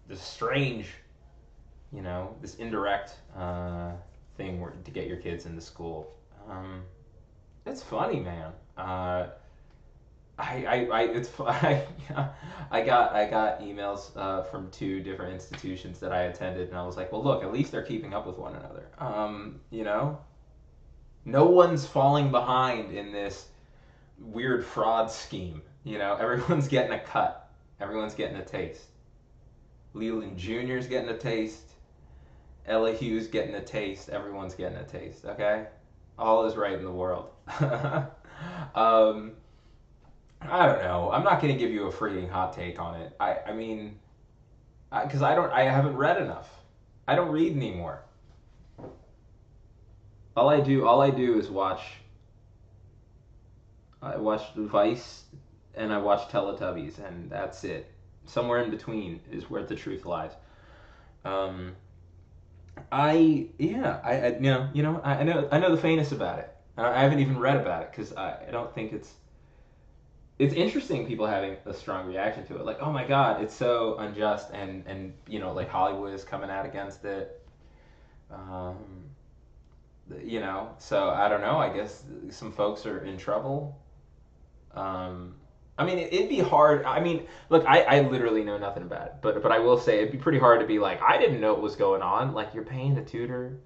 this strange, this indirect thing to get your kids into school. Um, it's funny, man. It's I got emails from two different institutions that I attended, and I was like, well, look, at least they're keeping up with one another. No one's falling behind in this weird fraud scheme. Everyone's getting a cut. Everyone's getting a taste. Leland Jr.'s getting a taste. Ella Hughes getting a taste. Everyone's getting a taste. Okay, all is right in the world. um, I don't know. I'm not gonna give you a freaking hot take on it. I mean, because I haven't read enough. I don't read anymore. All I do is watch. I watch Vice and I watch Teletubbies, and that's it. Somewhere in between is where the truth lies. Um, I yeah I know the faintest about it. I haven't even read about it because I don't think it's interesting people having a strong reaction to it. Like, oh my god, it's so unjust, and like Hollywood is coming out against it. Um, so I don't know. I guess some folks are in trouble. Um, I mean, it'd be hard. I mean, look, I literally know nothing about it, but I will say it'd be pretty hard to be like, I didn't know what was going on. Like, you're paying a tutor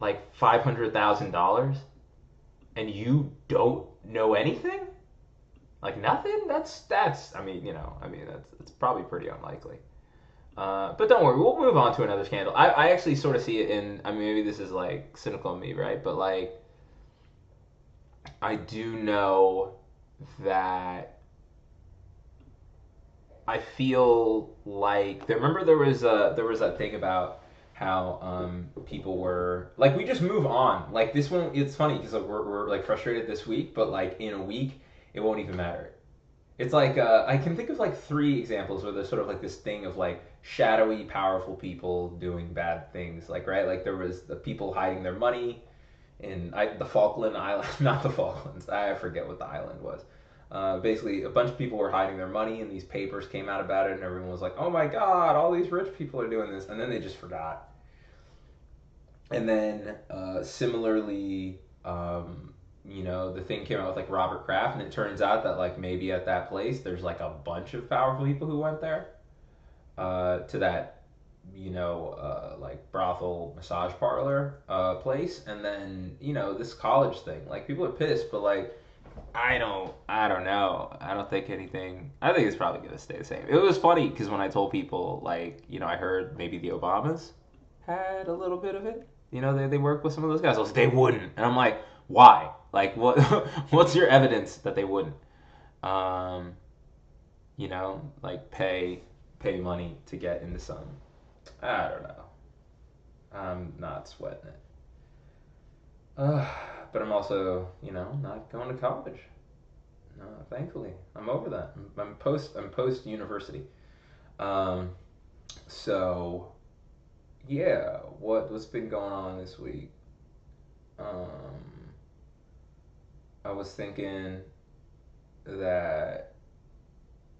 like $500,000, and you don't know anything, like nothing. That's. I mean, that's probably pretty unlikely. But don't worry, we'll move on to another scandal. I actually sort of see it in. I mean, maybe this is like cynical of me, right? But like, I do know that I feel like remember there was that thing about how people were like we just move on like this one. It's funny because like, we're like frustrated this week, but like in a week it won't even matter. It's like I can think of like three examples where there's sort of like this thing of like shadowy powerful people doing bad things, like right, like there was the people hiding their money in the Falkland Island, not the Falklands. I forget what the island was. Basically, a bunch of people were hiding their money, and these papers came out about it, and everyone was like, "Oh my God, all these rich people are doing this," and then they just forgot. And then similarly, the thing came out with like Robert Kraft, and it turns out that like maybe at that place there's like a bunch of powerful people who went there to that like brothel massage parlor place, and then this college thing. Like people are pissed, but like I don't know. I don't think anything. I think it's probably gonna stay the same. It was funny because when I told people like I heard maybe the Obamas had a little bit of it. They work with some of those guys. I was like, they wouldn't, and I'm like, why? Like what? What's your evidence that they wouldn't? Um, like pay money to get into some. I don't know. I'm not sweating it. Uh, but I'm also, not going to college. No, thankfully, I'm over that. I'm post university. Um, so yeah, what's been going on this week? Um, I was thinking that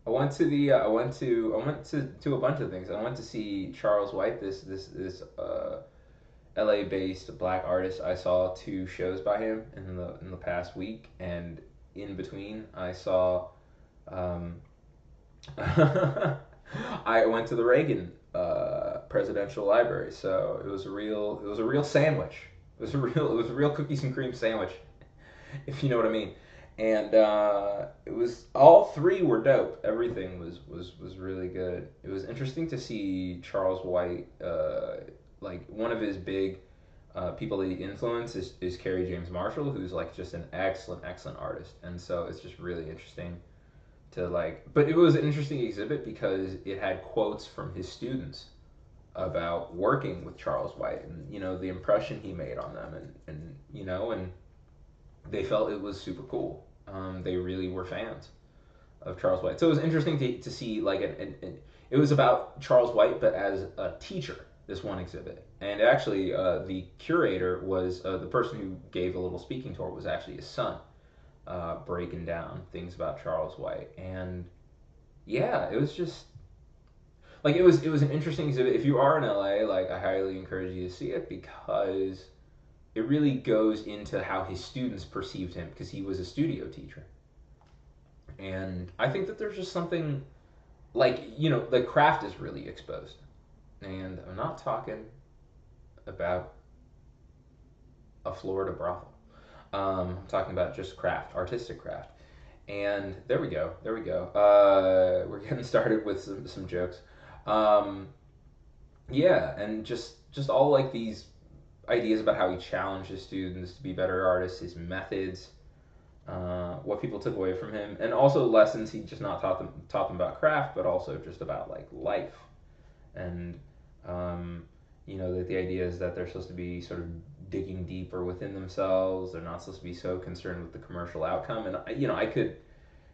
I went to a bunch of things. I went to see Charles White, this LA based black artist. I saw two shows by him in the past week, and in between, I saw. Um, I went to the Reagan presidential library, so it was a real sandwich. It was a real cookies and cream sandwich, if you know what I mean. And it was all three were dope. Everything was really good. It was interesting to see Charles White. Like one of his big people that he influenced is Kerry James Marshall, who's like just an excellent artist. And so it's just really interesting to like. But it was an interesting exhibit because it had quotes from his students about working with Charles White, and the impression he made on them, and they felt it was super cool. They really were fans of Charles White. So it was interesting to see like it was about Charles White, but as a teacher. This one exhibit, and actually, the curator was the person who gave a little speaking tour was actually his son, breaking down things about Charles White, and yeah, it was just Like it was an interesting exhibit. If you are in LA, like I highly encourage you to see it because it really goes into how his students perceived him because he was a studio teacher. And I think that there's just something like, the craft is really exposed. And I'm not talking about a Florida brothel. I'm talking about just craft, artistic craft. And there we go. There we go. We're getting started with some jokes. Um, yeah, and just all like these ideas about how he challenges students to be better artists, his methods, what people took away from him, and also lessons he just not taught them about craft, but also just about like life. And that the idea is that they're supposed to be sort of digging deeper within themselves. They're not supposed to be so concerned with the commercial outcome. And I could,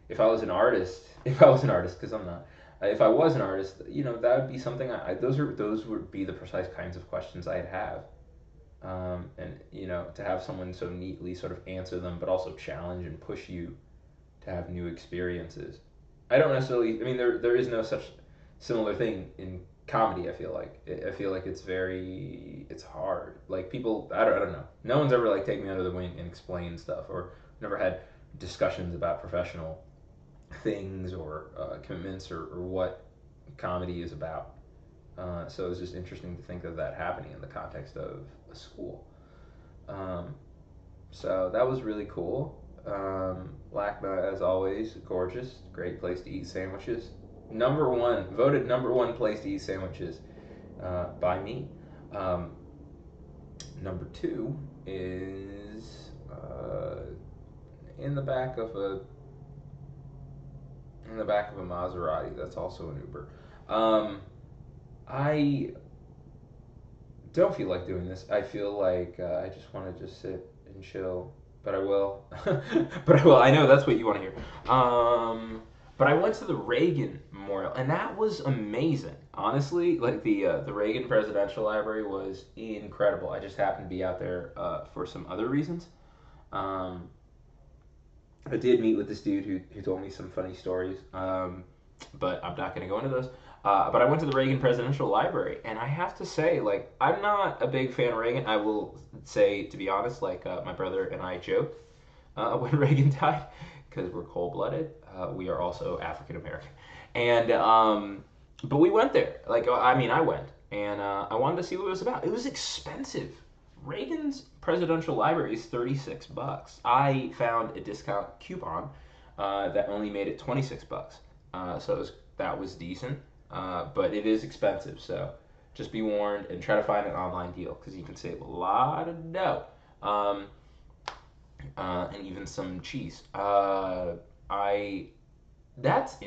if I was an artist, because I'm not. If I was an artist, that would be something. Those would be the precise kinds of questions I'd have. And to have someone so neatly sort of answer them, but also challenge and push you to have new experiences. I don't necessarily. I mean, there is no such similar thing in comedy. I feel like it's hard. Like people, I don't know. No one's ever like taken me under the wing and explained stuff, or never had discussions about professional things or commitments or what comedy is about. So it's just interesting to think of that happening in the context of a school. Um, so that was really cool. LACMA, as always, gorgeous. Great place to eat sandwiches. Voted number one place to eat sandwiches by me. Um, Number two is in the back of a Maserati. That's also an Uber. I don't feel like doing this. I feel like I just want to just sit and chill, but I will. But I will. I know that's what you want to hear. But I went to the Reagan Memorial, and that was amazing. Honestly, like the Reagan Presidential Library was incredible. I just happened to be out there for some other reasons. Um, I did meet with this dude who told me some funny stories, but I'm not going to go into those. But I went to the Reagan Presidential Library, and I have to say, like, I'm not a big fan of Reagan. I will say, to be honest, like, my brother and I joked when Reagan died, because we're cold blooded. We are also African American. And, but we went there. Like, I mean, I went, and I wanted to see what it was about. It was expensive. Reagan's Presidential Library is $36. I found a discount coupon that only made it $26. That was decent. But it is expensive, so just be warned and try to find an online deal because you can save a lot of dough, and even some cheese. I that's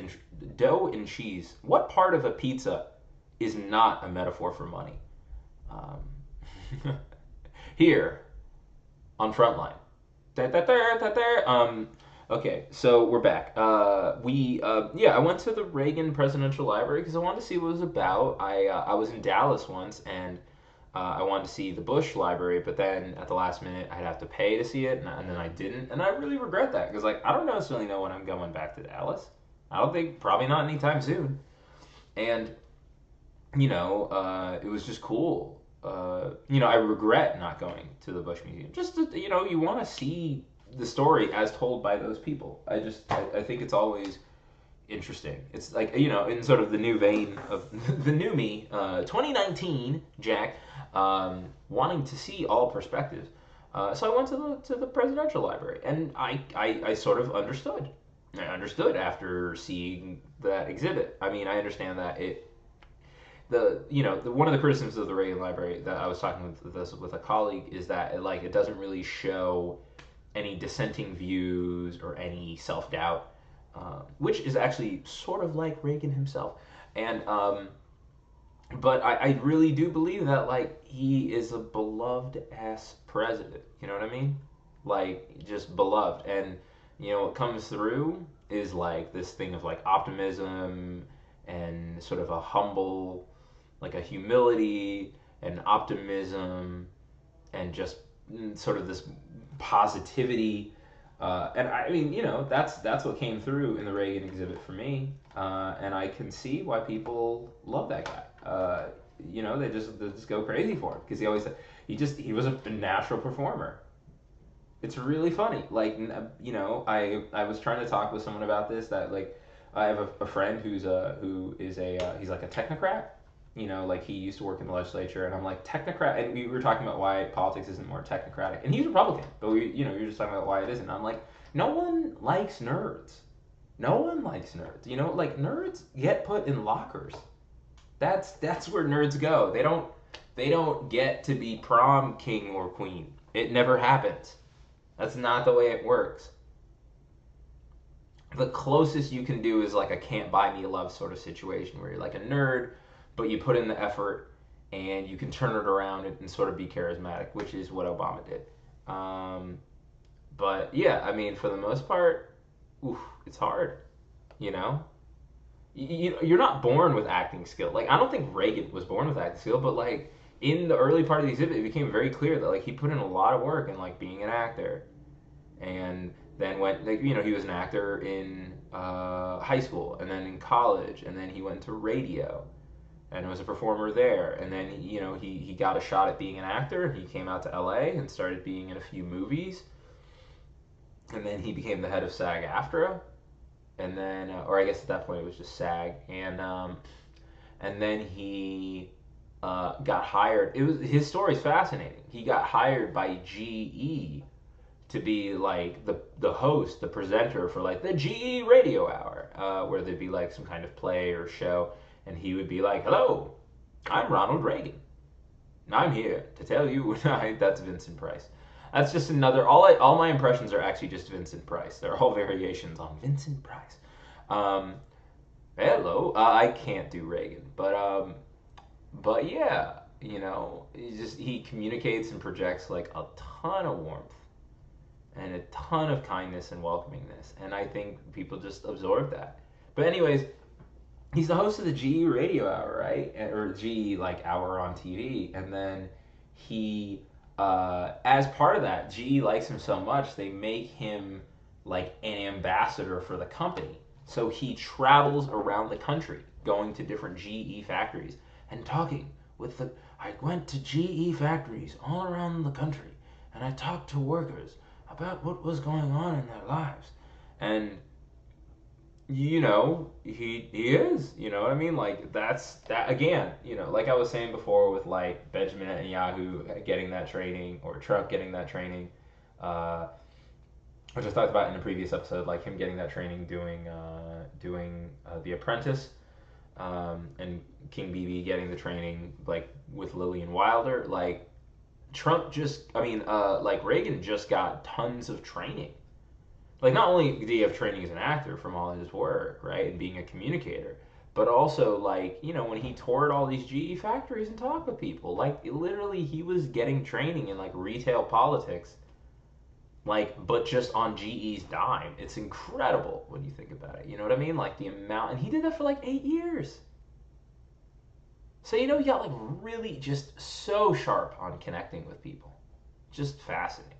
dough and cheese. What part of a pizza is not a metaphor for money? Um, Here on Frontline. Da, da, da, da, da. Okay, so we're back. I went to the Reagan Presidential Library because I wanted to see what it was about. I was in Dallas once, and I wanted to see the Bush Library, but then at the last minute I'd have to pay to see it, and then I didn't, and I really regret that because like I don't necessarily know when I'm going back to Dallas. I don't think probably not anytime soon, and it was just cool. I regret not going to the Bush Museum. Just you want to see the story as told by those people. I think it's always interesting. It's like in sort of the new vein of the new me, 2019 Jack, wanting to see all perspectives. So I went to the presidential library, and I sort of understood. I understood after seeing that exhibit. I mean, I understand that one of the criticisms of the Reagan Library that I was talking with a colleague is that it doesn't really show any dissenting views or any self doubt, which is actually sort of like Reagan himself. And but I really do believe that he is a beloved ass president. You know what I mean? Like just beloved, and what comes through is like this thing of like optimism and sort of a humble, like a humility and optimism and just sort of this positivity. And I mean, that's what came through in the Reagan exhibit for me, and I can see why people love that guy. They just go crazy for him because he was a natural performer. It's really funny. Like, I was trying to talk with someone about this. That like, I have a friend he's like a technocrat. Like he used to work in the legislature, and I'm like technocrat, and we were talking about why politics isn't more technocratic, and he's Republican, but you're just talking about why it isn't. I'm like, no one likes nerds. No one likes nerds. Like nerds get put in lockers. That's where nerds go. They don't get to be prom king or queen. It never happens. That's not the way it works. The closest you can do is like a can't buy me love sort of situation where you're like a nerd, but you put in the effort and you can turn it around and sort of be charismatic, which is what Obama did. But yeah, I mean, for the most part, it's hard. You know, you're not born with acting skill. Like I don't think Reagan was born with acting skill, but like in the early part of the exhibit, it became very clear that like he put in a lot of work in like being an actor, and then went like he was an actor in high school and then in college, and then he went to radio and was a performer there, and then he got a shot at being an actor. He came out to LA and started being in a few movies, and then he became the head of SAG-AFTRA, and then or I guess at that point it was just SAG, and then he got hired. His story's fascinating. He got hired by GE to be like the host, the presenter for like the GE Radio Hour, where there'd be like some kind of play or show, and he would be like, "Hello, I'm Ronald Reagan. I'm here to tell you." That's Vincent Price. That's just another. All my impressions are actually just Vincent Price. They're all variations on Vincent Price. Hello, I can't do Reagan, but yeah, he communicates and projects like a ton of warmth and a ton of kindness and welcomingness, and I think people just absorb that. But anyways, he's the host of the GE Radio Hour, right? Or GE like hour on TV, and then he, as part of that, GE likes him so much they make him like an ambassador for the company. So he travels around the country, going to different GE factories and talking with the. I went to GE factories all around the country, and I talked to workers about what was going on in their lives, and he is, what I mean, like that's that again, like I was saying before with like Benjamin Netanyahu getting that training or Trump getting that training, which I talked about in a previous episode, like him getting that training doing The Apprentice, and King BB getting the training like with Lillian Wilder. Like Trump like Reagan just got tons of training. Like not only did he have training as an actor from all his work, right, and being a communicator, but also like when he toured all these GE factories and talked with people, like literally he was getting training in like retail politics, like but just on GE's dime. It's incredible when you think about it. You know what I mean? Like the amount, and he did that for like 8 years. So he got like really just so sharp on connecting with people, just fascinating.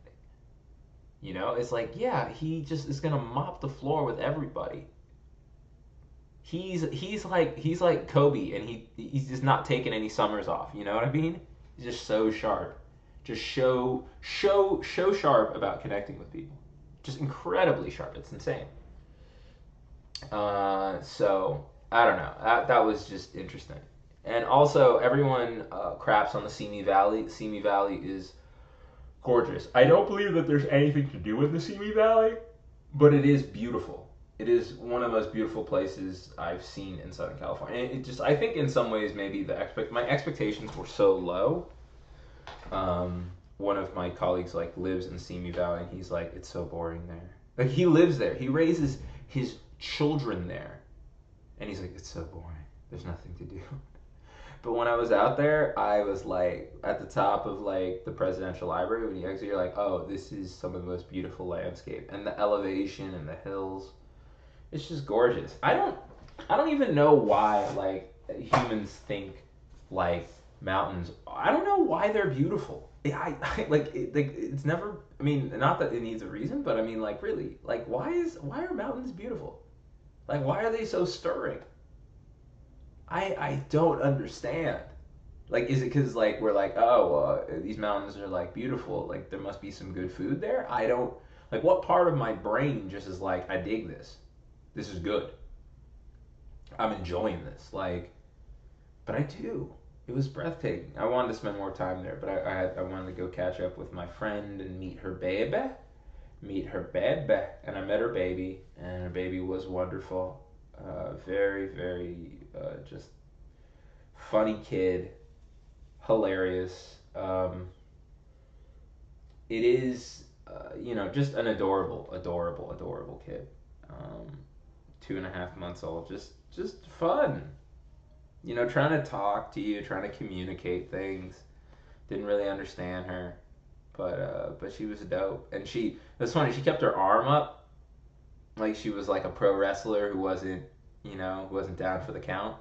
It's like, yeah, he just is gonna mop the floor with everybody. He's like Kobe, and he's just not taking any summers off. You know what I mean? He's just so sharp, just show sharp about connecting with people, just incredibly sharp. It's insane. So I don't know. That was just interesting, and also everyone craps on the Simi Valley. Simi Valley is gorgeous. I don't believe that there's anything to do with the Simi Valley, but it is beautiful. It is one of the most beautiful places I've seen in Southern California. And it just, I think in some ways maybe my expectations were so low. One of my colleagues like lives in Simi Valley, and he's like, it's so boring there. Like he lives there. He raises his children there, and he's like, it's so boring. There's nothing to do. But when I was out there, I was like at the top of like the presidential library. When you exit, you're like, oh, this is some of the most beautiful landscape, and the elevation and the hills. It's just gorgeous. I don't even know why like humans think like mountains. I don't know why they're beautiful. Like it's never. I mean, not that it needs a reason, but I mean, like really, like why are mountains beautiful? Like why are they so stirring? I don't understand. Like, is it because like we're like, oh, these mountains are like beautiful. Like there must be some good food there. I don't like what part of my brain just is like, I dig this. This is good. I'm enjoying this. Like, but I do. It was breathtaking. I wanted to spend more time there, but I wanted to go catch up with my friend and meet her baby, and I met her baby, and her baby was wonderful. Very, very just funny kid, hilarious. It is, just an adorable kid. 2.5 months old, just fun. Trying to talk to you, trying to communicate things. Didn't really understand her, but she was dope. And that's funny. She kept her arm up like she was like a pro wrestler who wasn't down for the count,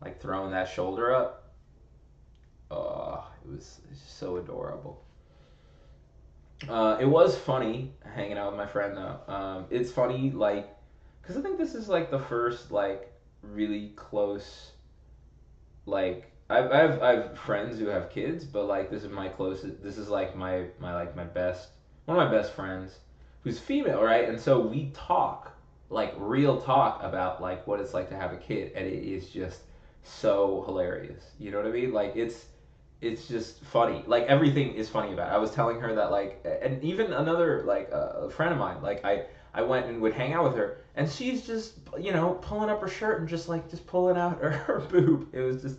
like throwing that shoulder up. Oh, it's so adorable. It was funny hanging out with my friend though. It's funny like because I think this is like the first like really close like I've friends who have kids, but like this is my closest. This is like my best one of my best friends who's female, right? And so we talk like real talk about like what it's like to have a kid, and it is just so hilarious. You know what I mean? Like it's just funny. Like everything is funny about it. I was telling her that like, and even another like a friend of mine, like I went and would hang out with her, and she's just pulling up her shirt and just pulling out her boob. It was just,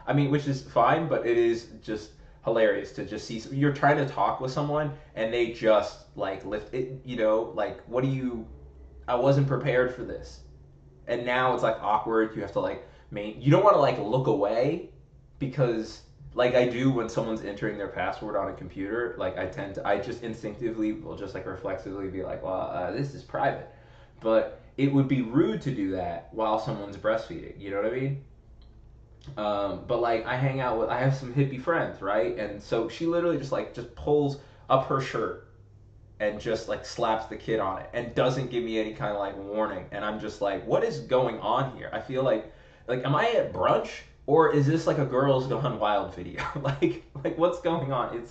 I mean, which is fine, but it is just hilarious to just see. You're trying to talk with someone and they just like lift it. Like what do you? I wasn't prepared for this, and now it's like awkward. You have to like you don't want to like look away because like I do when someone's entering their password on a computer, like I just instinctively will just like reflexively be like, well, this is private. But it would be rude to do that while someone's breastfeeding. You know what I mean? But like I have some hippie friends, right? And so she literally just pulls up her shirt and just like slaps the kid on it and doesn't give me any kind of like warning. And I'm just like, what is going on here? I feel like am I at brunch or is this like a girls gone wild video? like what's going on?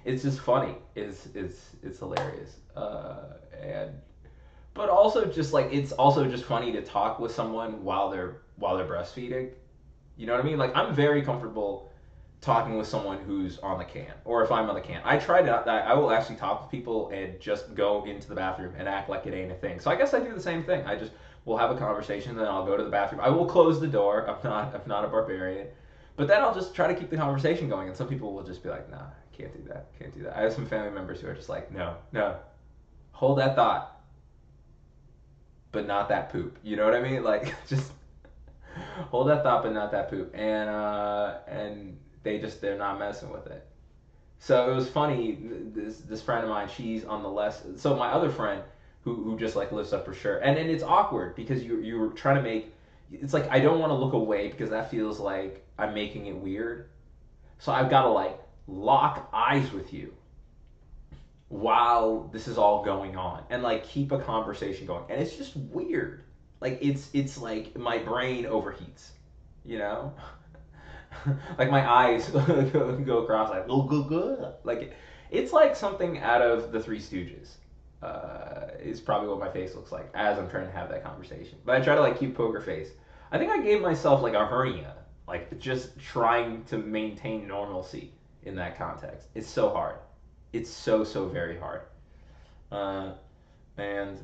It's just funny. It's hilarious. And but also just like it's also just funny to talk with someone while they're breastfeeding. You know what I mean? Like I'm very comfortable talking with someone who's on the can, or if I'm on the can. I try to. I will actually talk to people and just go into the bathroom and act like it ain't a thing. So I guess I do the same thing. I just will have a conversation, then I'll go to the bathroom. I will close the door. I'm not a barbarian, but then I'll just try to keep the conversation going. And some people will just be like, nah, can't do that, can't do that. I have some family members who are just like, no, no, hold that thought, but not that poop. You know what I mean? Like just hold that thought, but not that poop. And they're not messing with it. So it was funny. This friend of mine, she's on the less. So my other friend, who just like lifts up her shirt, and then it's awkward because you're trying to make. It's like I don't want to look away because that feels like I'm making it weird. So I've got to like lock eyes with you while this is all going on and like keep a conversation going, and it's just weird. Like it's like my brain overheats, you know. Like my eyes go across like like it's like something out of the Three Stooges. Is probably what my face looks like as I'm trying to have that conversation. But I try to like keep poker face. I think I gave myself like a hernia, like just trying to maintain normalcy in that context. It's so hard. It's so very hard. Uh, and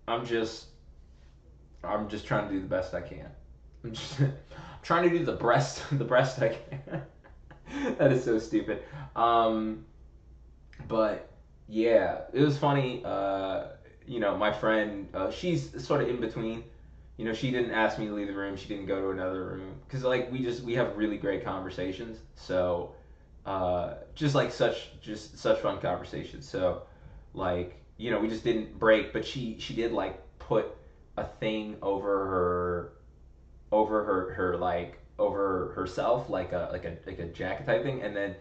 I'm just I'm just trying to do the best I can. I'm just trying to do the best I can. That is so stupid. But yeah, it was funny. My friend, she's sort of in between. She didn't ask me to leave the room. She didn't go to another room because like we have really great conversations. So, just such fun conversations. So, we just didn't break. But she did like put a thing over her like over herself, like a jacket type thing, and then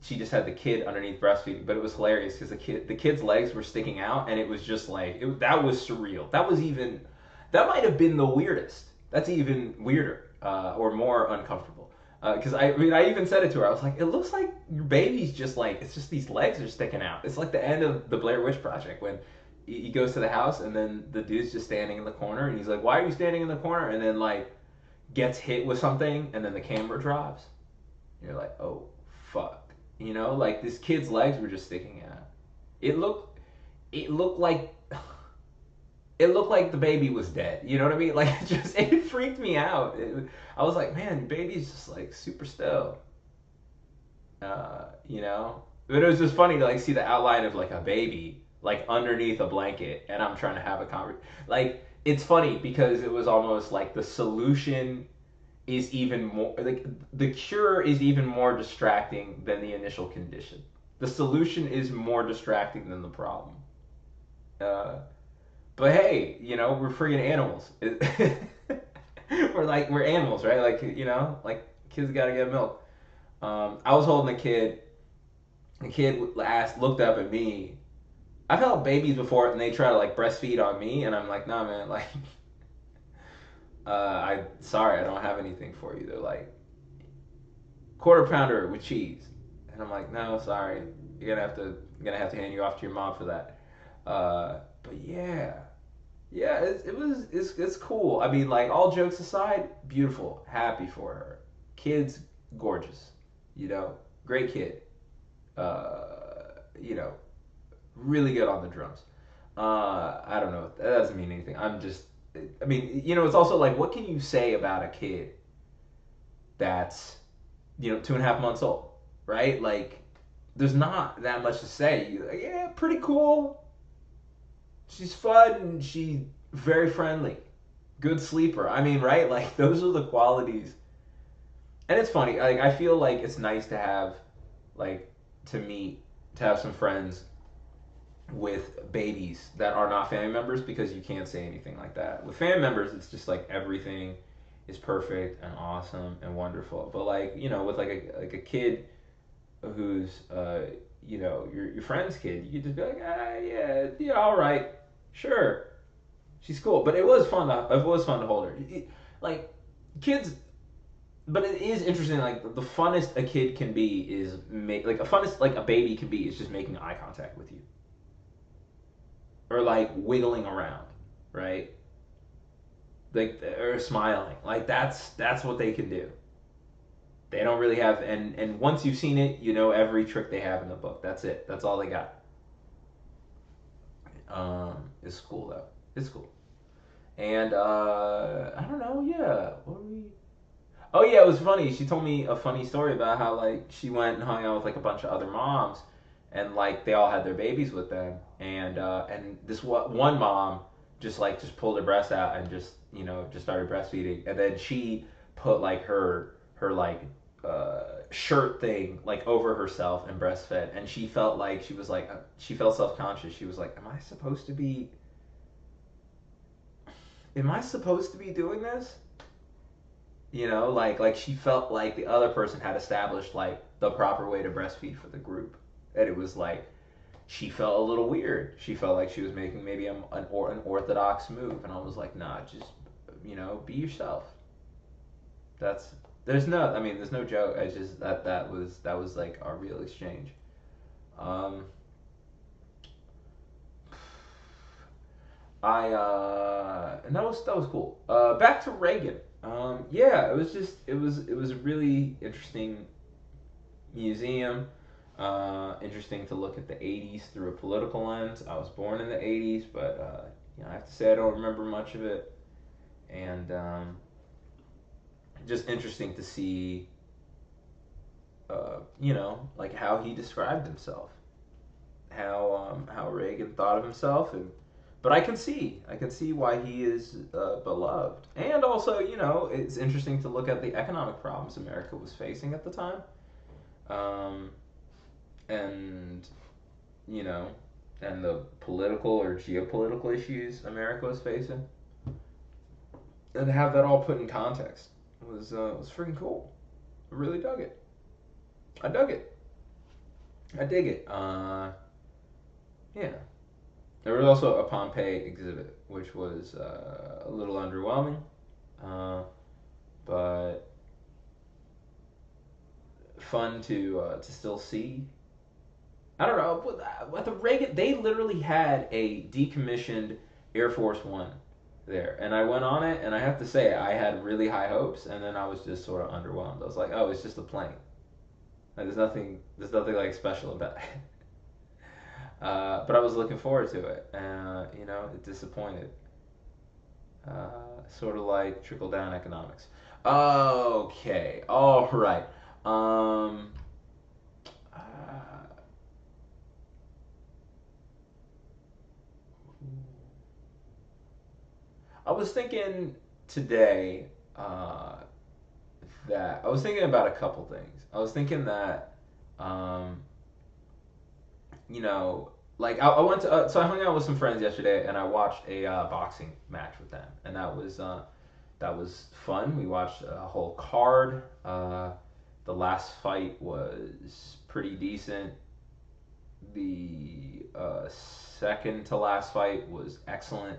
she just had the kid underneath breastfeeding. But it was hilarious because the kid's legs were sticking out, and it was just like that was surreal. That might have been the weirdest. That's even weirder or more uncomfortable. Because I even said it to her. I was like, it looks like your baby's just like it's just these legs are sticking out. It's like the end of the Blair Witch Project when he goes to the house and then the dude's just standing in the corner and he's like, why are you standing in the corner? And then like gets hit with something and then the camera drops. And you're like, oh fuck, like this kid's legs were just sticking out. It looked it looked like it looked like the baby was dead. You know what I mean? Like it freaked me out. I was like, man, baby's just like super still. You know. But it was just funny to like see the outline of like a baby like underneath a blanket, and I'm trying to have a conversation. Like it's funny because it was almost like the solution is even more like the cure is even more distracting than the initial condition. The solution is more distracting than the problem. Uh, But hey, we're freaking animals. We're animals, right? Like like kids gotta get milk. I was holding a kid. The kid looked up at me. I've held babies before, and they try to like breastfeed on me, and I'm like, nah, man, like, I don't have anything for you. They're like, quarter pounder with cheese, and I'm like, no, sorry, you're gonna have to hand you off to your mom for that. But yeah. Yeah, it's cool. I mean, like all jokes aside, beautiful, happy for her. Kid's gorgeous, you know, great kid. You know, really good on the drums. I don't know. That doesn't mean anything. I mean, it's also like, what can you say about a kid that's 2.5 months old, right? Like, there's not that much to say. You're like, yeah, pretty cool. She's fun and she's very friendly. Good sleeper. I mean, right? Like those are the qualities. And it's funny. Like I feel like it's nice to have like to have some friends with babies that are not family members because you can't say anything like that. With family members, it's just like everything is perfect and awesome and wonderful. But like, with like a kid who's your friend's kid, you could just be like, yeah, yeah, all right, sure, she's cool. But it was fun to hold her. Like kids, but it is interesting. Like the funnest a kid can be is make like a funnest like a baby can be is just making eye contact with you or like wiggling around, right? Like or smiling. Like that's what they can do. They don't really have and once you've seen it, you know every trick they have in the book. That's it. That's all they got. It's cool though. It's cool. And I don't know. Yeah. What were we? Oh yeah, it was funny. She told me a funny story about how like she went and hung out with like a bunch of other moms, and like they all had their babies with them, and this one mom just pulled her breast out and just started breastfeeding, and then she put like her like shirt thing like over herself and breastfed, and she felt like she felt self conscious. She was like, am I supposed to be doing this? Like she felt like the other person had established like the proper way to breastfeed for the group, and it was like she felt a little weird. She felt like she was making maybe an orthodox move, and I was like, nah, just be yourself. That's there's no joke. I just that was like our real exchange. Um, and that was cool. Back to Reagan. Yeah, it was a really interesting museum. Interesting to look at the '80s through a political lens. I was born in the '80s, but I have to say I don't remember much of it, and just interesting to see, like how he described himself, how Reagan thought of himself, and but I can see why he is beloved, and also it's interesting to look at the economic problems America was facing at the time, um, and you know, and the political or geopolitical issues America was facing, and have that all put in context. was freaking cool. I really dug it. I dug it. I dig it. Yeah. There was also a Pompeii exhibit, which was a little underwhelming, uh, but fun to still see. I don't know. What the Reagan, they literally had a decommissioned Air Force One there, and I went on it, and I have to say I had really high hopes, and then I was just sort of underwhelmed. I was like, oh, it's just a plane. Like, there's nothing like special about it. But I was looking forward to it. It disappointed. Sort of like trickle down economics. Okay, all right. Um, uh, I was thinking today uh, that I was thinking about a couple things. I was thinking that, um, you know, like I went to so I hung out with some friends yesterday and I watched a boxing match with them, and that was fun. We watched a whole card. The last fight was pretty decent. The second to last fight was excellent.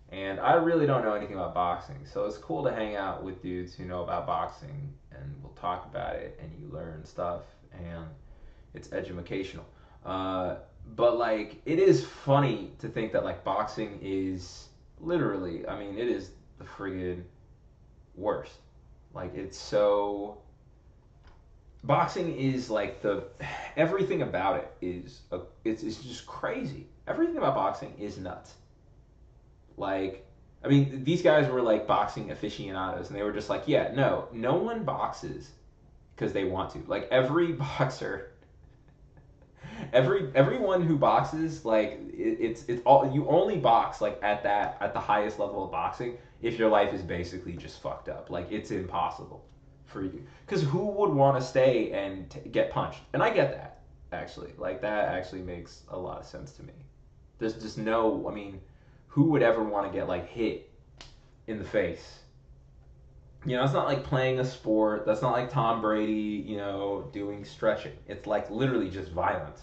And I really don't know anything about boxing, so it's cool to hang out with dudes who know about boxing, and we'll talk about it, and you learn stuff, and it's educational. Uh, but like, it is funny to think that like boxing is literally, I mean, it is the friggin' worst. Like, it's so boxing is like the everything about it is it's just crazy. Everything about boxing is nuts. Like, I mean, these guys were like boxing aficionados, and they were just like, yeah, no one boxes because they want to. Like every boxer, everyone who boxes, like it's all you only box like at the highest level of boxing if your life is basically just fucked up. Like it's impossible for you because who would want to stay and get punched? And I get that actually. Like that actually makes a lot of sense to me. There's just no, I mean, who would ever want to get like hit in the face? It's not like playing a sport. That's not like Tom Brady, doing stretching. It's like literally just violence.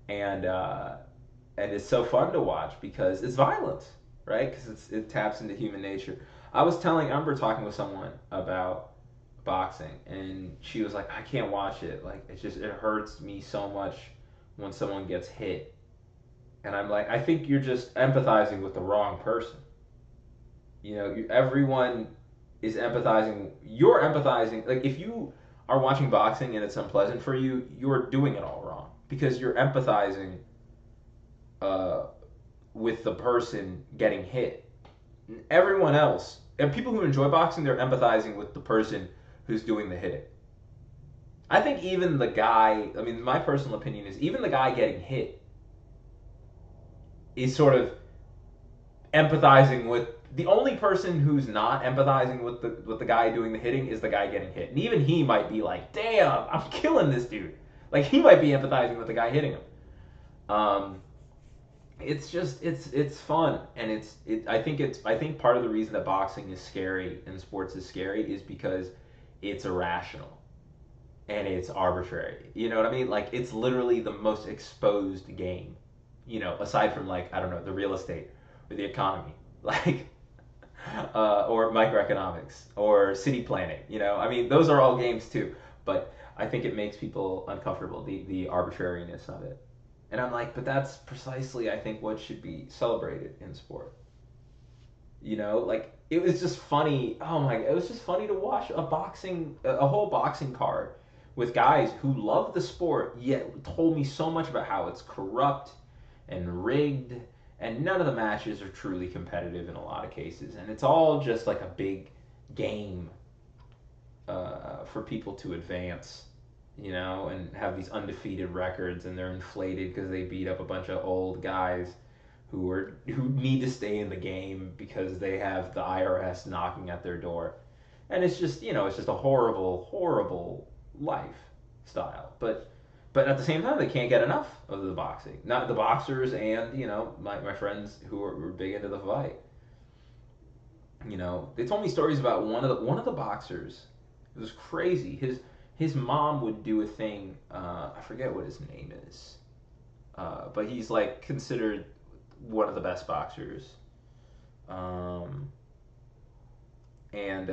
And and it's so fun to watch because it's violence, right? Because it taps into human nature. I remember talking with someone about boxing, and she was like, I can't watch it. Like, it hurts me so much when someone gets hit. And I'm like, I think you're just empathizing with the wrong person. Everyone is empathizing. You're empathizing. Like, if you are watching boxing and it's unpleasant for you, you're doing it all wrong because you're empathizing uh, with the person getting hit. Everyone else, and people who enjoy boxing, they're empathizing with the person who's doing the hitting. I think even the guy, I mean, my personal opinion is even the guy getting hit is sort of empathizing with the only person who's not empathizing with the guy doing the hitting is the guy getting hit, and even he might be like, "Damn, I'm killing this dude." Like he might be empathizing with the guy hitting him. Um, it's just it's fun, and I think part of the reason that boxing is scary and sports is scary is because it's irrational and it's arbitrary. You know what I mean? Like it's literally the most exposed game. Aside from like I don't know the real estate or the economy, like or microeconomics or city planning. I mean those are all games too, but I think it makes people uncomfortable the arbitrariness of it. And I'm like, but that's precisely I think what should be celebrated in sport. Like it was just funny. Oh my, it was just funny to watch a whole boxing card with guys who love the sport yet told me so much about how it's corrupt and rigged, and none of the matches are truly competitive in a lot of cases, and it's all just like a big game for people to advance, and have these undefeated records, and they're inflated because they beat up a bunch of old guys who need to stay in the game because they have the IRS knocking at their door, and it's just a horrible, horrible lifestyle. But at the same time, they can't get enough of the boxing. Not the boxers and my friends who are big into the fight. They told me stories about one of the boxers. It was crazy. His mom would do a thing. I forget what his name is, but he's like considered one of the best boxers. Um, and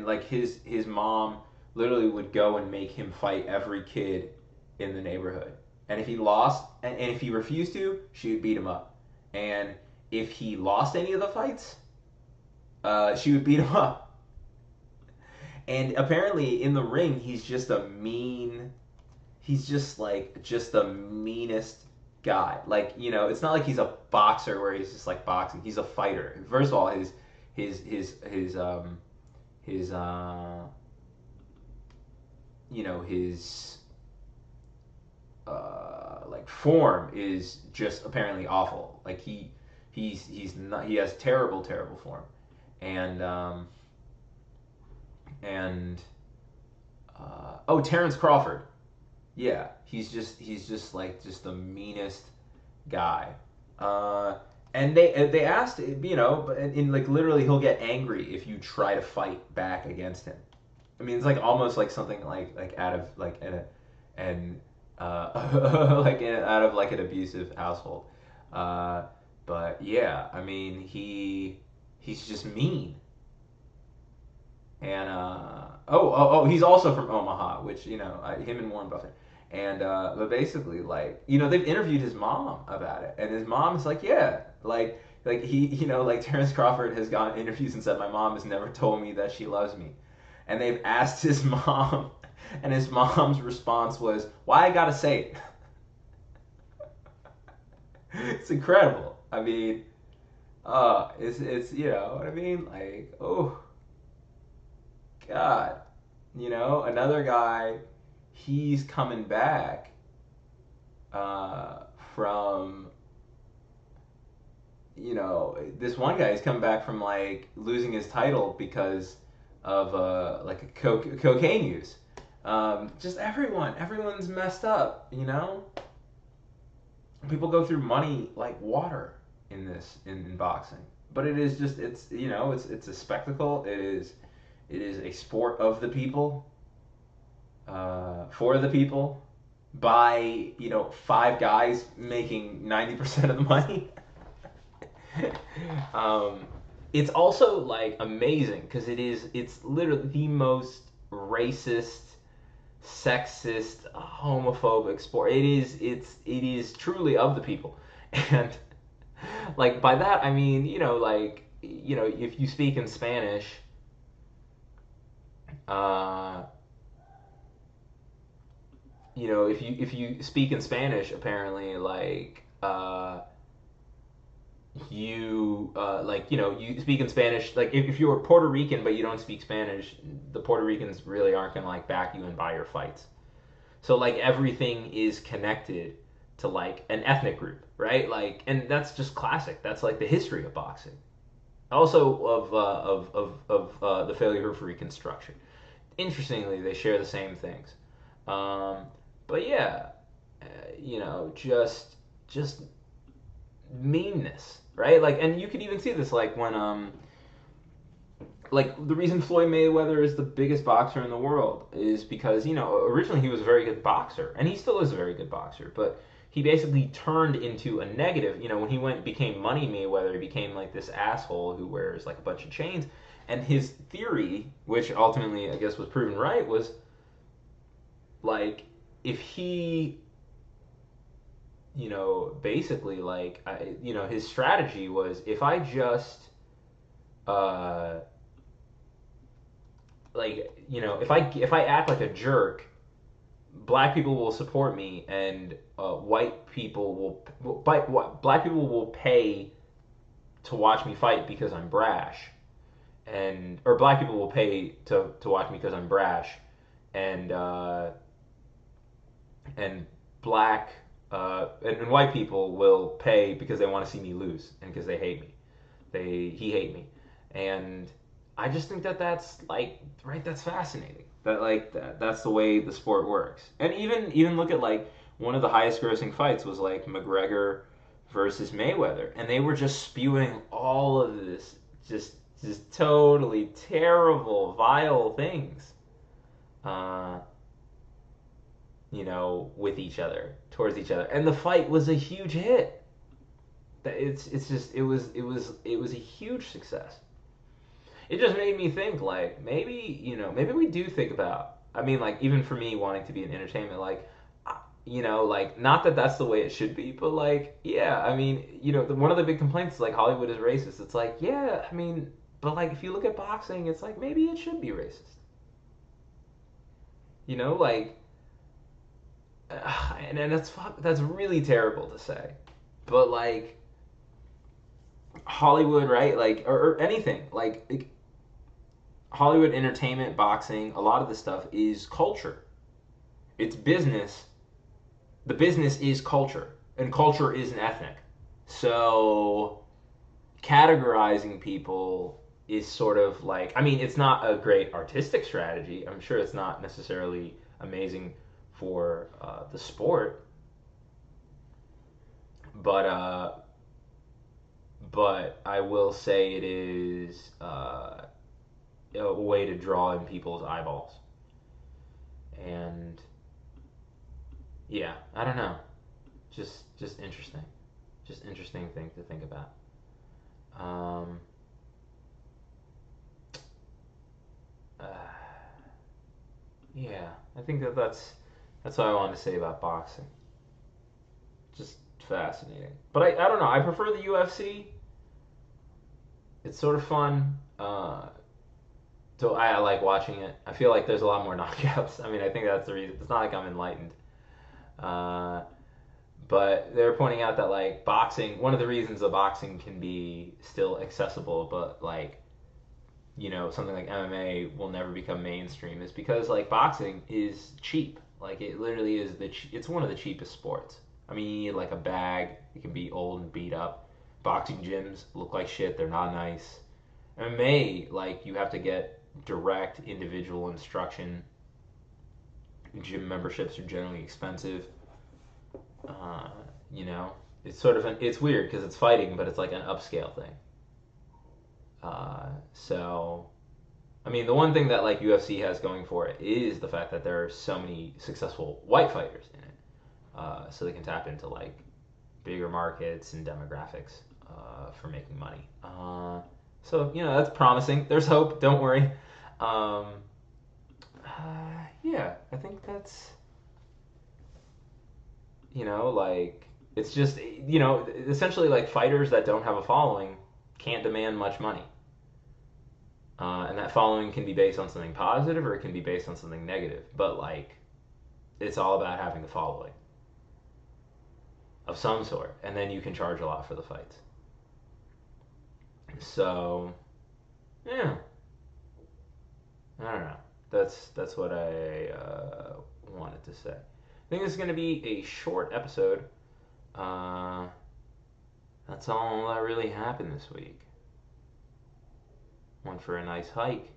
like his mom literally would go and make him fight every kid in the neighborhood. And if he lost, and if he refused to, she would beat him up. And if he lost any of the fights, she would beat him up. And apparently in the ring, he's just a mean. He's just the meanest guy. Like it's not like he's a boxer where he's just like boxing. He's a fighter. First of all, his his like form is just apparently awful. Like he's not he has terrible form, and and oh, Terrence Crawford. Yeah, he's just like just the meanest guy. And they asked, but in like literally he'll get angry if you try to fight back against him. I mean, it's like almost like something like out of like an out of like an abusive household. Uh, but yeah, I mean he's just mean. And he's also from Omaha, which him and Warren Buffett. And but basically, like they've interviewed his mom about it, and his mom is like, yeah, like he, like Terrence Crawford has gone interviews and said, my mom has never told me that she loves me, and they've asked his mom, and his mom's response was, why I gotta say it? It's incredible. I mean, it's you know what I mean, like oh God, another guy, he's coming back from, this one guy is coming back from like losing his title because of like a cocaine use. Just everyone's messed up. People go through money like water in boxing, but it is just it's a spectacle. It is a sport of the people, for the people, by five guys making 90% of the money. um, it's also like amazing because it's literally the most racist, sexist, homophobic sport. It is truly of the people, and like by that I mean if you speak in Spanish. Uh, if you speak in Spanish, apparently, like you speak in Spanish. Like if you're Puerto Rican but you don't speak Spanish, the Puerto Ricans really aren't gonna like back you and buy your fights. So like everything is connected to like an ethnic group, right? Like, and that's just classic. That's like the history of boxing. Also of the failure of Reconstruction. Interestingly, they share the same things. Um, but yeah, just meanness, right? Like, and you could even see this, like when like the reason Floyd Mayweather is the biggest boxer in the world is because originally he was a very good boxer, and he still is a very good boxer, but he basically turned into a negative. When he became Money Mayweather, he became like this asshole who wears like a bunch of chains. And his theory, which ultimately I guess was proven right, was like if he, basically like his strategy was if I just if I act like a jerk, black people will support me, and white people black people will pay to watch me fight because I'm brash, or black people will pay to watch me because I'm brash, and and black and white people will pay because they want to see me lose and because they hate me. He hate me, and I just think that that's like right. That's fascinating. That's the way the sport works. And even look at like one of the highest grossing fights was like McGregor versus Mayweather, and they were just spewing all of this just Just totally terrible, vile things. Uh, with each other, towards each other, and the fight was a huge hit. It's just it was a huge success. It just made me think like maybe we do think about. I mean, like even for me wanting to be in entertainment, like like not that that's the way it should be, but like yeah, I mean one of the big complaints is like Hollywood is racist. It's like yeah, I mean, but like if you look at boxing, it's like maybe it should be racist. Like and that's really terrible to say, but like Hollywood, right? Like or anything like Hollywood entertainment, boxing, a lot of the stuff is culture. It's business. The business is culture, and culture is an ethnic. So categorizing people is sort of like, I mean, it's not a great artistic strategy. I'm sure it's not necessarily amazing for the sport, but I will say it is a way to draw in people's eyeballs. And yeah, I don't know. Just interesting. Just interesting thing to think about. Um, uh, yeah, I think that's what I wanted to say about boxing. Just fascinating. But I don't know. I prefer the UFC. It's sort of fun. So I like watching it. I feel like there's a lot more knockouts. I mean, I think that's the reason. It's not like I'm enlightened. Uh, but they're pointing out that like boxing, one of the reasons that boxing can be still accessible, but like something like MMA will never become mainstream is because like boxing is cheap. Like it literally is it's one of the cheapest sports. I mean, you need like a bag. It can be old and beat up. Boxing gyms look like shit. They're not nice. MMA, like you have to get direct individual instruction. Gym memberships are generally expensive. Uh, you know, it's sort of it's weird because it's fighting, but it's like an upscale thing. So I mean, the one thing that like UFC has going for it is the fact that there are so many successful white fighters in it, so they can tap into like bigger markets and demographics for making money. So that's promising. There's hope. Don't worry. Um, yeah, I think that's like it's just essentially like fighters that don't have a following can't demand much money. And that following can be based on something positive or it can be based on something negative. But like, it's all about having a following of some sort, and then you can charge a lot for the fights. So, yeah, I don't know. That's what I wanted to say. I think this is going to be a short episode. Uh, that's all that really happened this week. Went for a nice hike.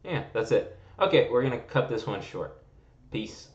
Yeah, that's it. Okay, we're going to cut this one short. Peace.